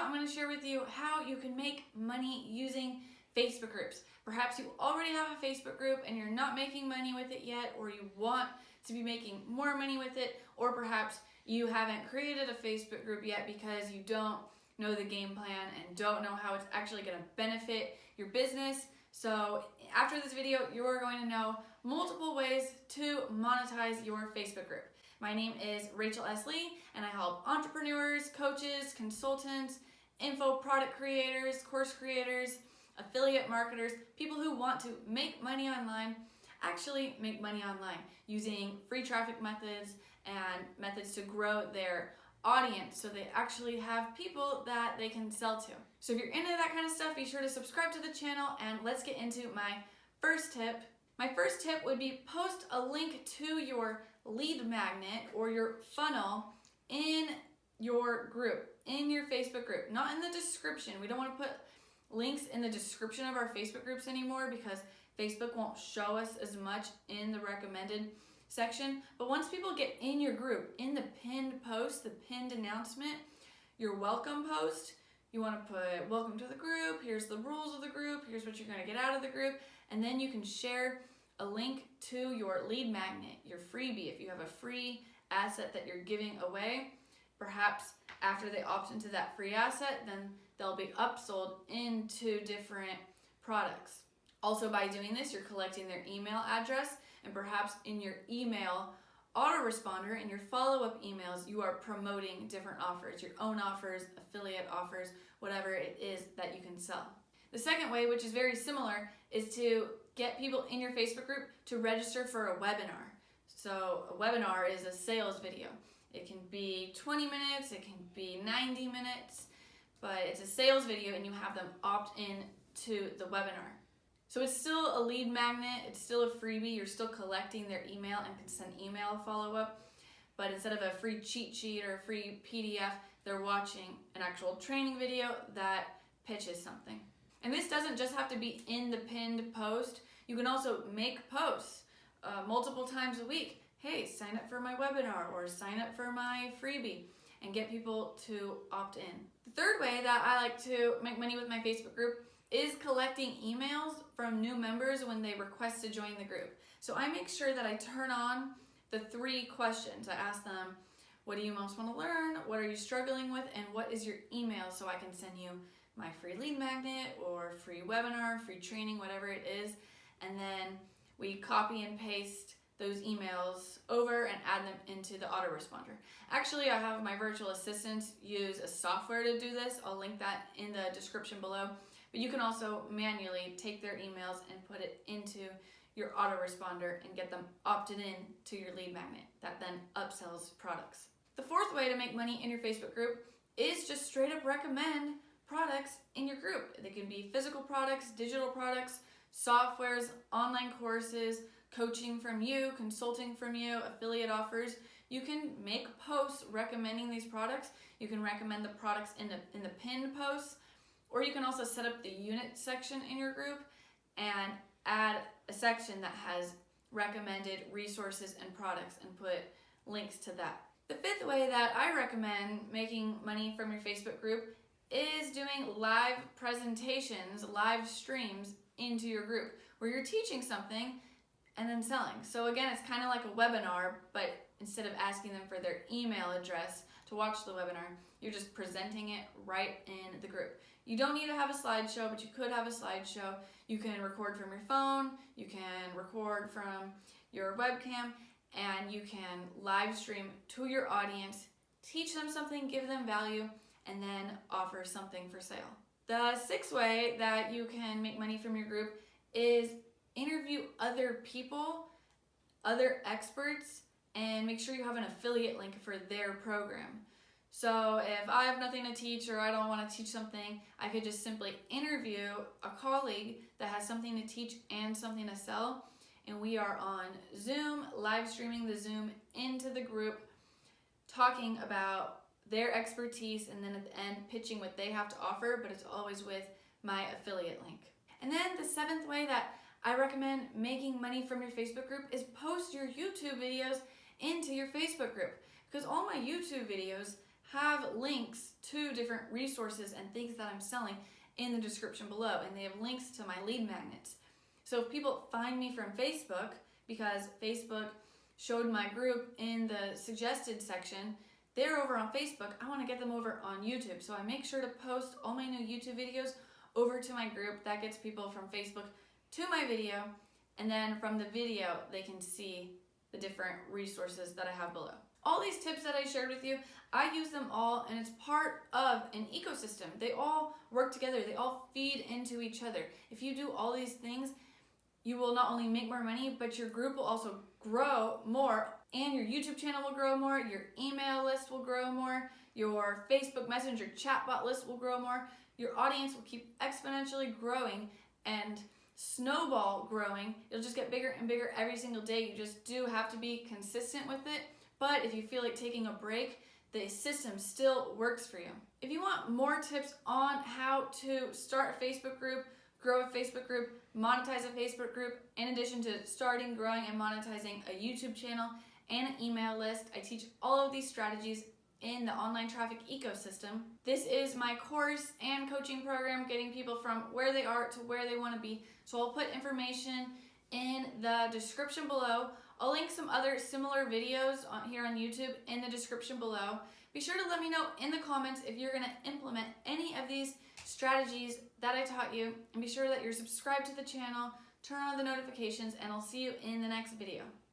I'm going to share with you how you can make money using Facebook groups. Perhaps you already have a Facebook group and you're not making money with it yet, or you want to be making more money with it, or perhaps you haven't created a Facebook group yet because you don't know the game plan and don't know how it's actually going to benefit your business. So after this video, you're going to know multiple ways to monetize your Facebook group. My name is Rachel S. Lee, and I help entrepreneurs, coaches, consultants, info product creators, course creators, affiliate marketers, people who want to make money online, actually make money online using free traffic methods and methods to grow their audience so they actually have people that they can sell to. So if you're into that kind of stuff, be sure to subscribe to the channel, and let's get into my first tip. My first tip would be post a link to your lead magnet or your funnel in your group, in your Facebook group, not in the description. We don't want to put links in the description of our Facebook groups anymore because Facebook won't show us as much in the recommended section. But once people get in your group, in the pinned post, the pinned announcement, your welcome post, you want to put welcome to the group, here's the rules of the group, here's what you're going to get out of the group, and then you can share a link to your lead magnet, your freebie. If you have a free asset that you're giving away, perhaps after they opt into that free asset, then they'll be upsold into different products. Also, by doing this, you're collecting their email address, and perhaps in your email autoresponder, in your follow-up emails, you are promoting different offers, your own offers, affiliate offers, whatever it is that you can sell. The second way, which is very similar, is to get people in your Facebook group to register for a webinar. So a webinar is a sales video. It can be 20 minutes, it can be 90 minutes, but it's a sales video and you have them opt in to the webinar. So it's still a lead magnet, it's still a freebie, you're still collecting their email and can send email follow-up, but instead of a free cheat sheet or a free PDF, they're watching an actual training video that pitches something. And this doesn't just have to be in the pinned post. You can also make posts multiple times a week. Hey, sign up for my webinar or sign up for my freebie, and get people to opt in. The third way that I like to make money with my Facebook group is collecting emails from new members when they request to join the group. So I make sure that I turn on the 3 questions. I ask them, what do you most want to learn? What are you struggling with? And what is your email so I can send you my free lead magnet or free webinar, free training, whatever it is. And then we copy and paste those emails over and add them into the autoresponder. Actually, I have my virtual assistant use a software to do this. I'll link that in the description below. But you can also manually take their emails and put it into your autoresponder and get them opted in to your lead magnet that then upsells products. The fourth way to make money in your Facebook group is just straight up recommend products in your group. They can be physical products, digital products, softwares, online courses, coaching from you, consulting from you, affiliate offers. You can make posts recommending these products. You can recommend the products in the pinned posts, or you can also set up the unit section in your group and add a section that has recommended resources and products and put links to that. The fifth way that I recommend making money from your Facebook group is doing live presentations, live streams into your group where you're teaching something and then selling. So again, it's kind of like a webinar, but instead of asking them for their email address to watch the webinar, you're just presenting it right in the group. You don't need to have a slideshow, but you could have a slideshow. You can record from your phone, you can record from your webcam, and you can live stream to your audience, teach them something, give them value, and then offer something for sale. The sixth way that you can make money from your group is interview other people, other experts, and make sure you have an affiliate link for their program. So if I have nothing to teach or I don't want to teach something, I could just simply interview a colleague that has something to teach and something to sell, and we are on Zoom, live streaming the Zoom into the group, talking about their expertise, and then at the end pitching what they have to offer, but it's always with my affiliate link. And then the seventh way that I recommend making money from your Facebook group is post your YouTube videos into your Facebook group, because all my YouTube videos have links to different resources and things that I'm selling in the description below, and they have links to my lead magnets. So if people find me from Facebook because Facebook showed my group in the suggested section, they're over on Facebook, I want to get them over on YouTube. So I make sure to post all my new YouTube videos over to my group. That gets people from Facebook to my video, and then from the video they can see the different resources that I have below. All these tips that I shared with you, I use them all, and it's part of an ecosystem. They all work together. They all feed into each other. If you do all these things, you will not only make more money, but your group will also grow more, and your YouTube channel will grow more, your email list will grow more, your Facebook Messenger chatbot list will grow more, your audience will keep exponentially growing and snowball growing. It'll just get bigger and bigger every single day. You just do have to be consistent with it. But if you feel like taking a break, the system still works for you. If you want more tips on how to start a Facebook group, grow a Facebook group, monetize a Facebook group, in addition to starting, growing, and monetizing a YouTube channel and an email list, I teach all of these strategies in the online traffic ecosystem. This is my course and coaching program, getting people from where they are to where they want to be. So I'll put information in the description below. I'll link some other similar videos here on YouTube in the description below. Be sure to let me know in the comments if you're going to implement any of these strategies that I taught you, and be sure that you're subscribed to the channel, turn on the notifications, and I'll see you in the next video.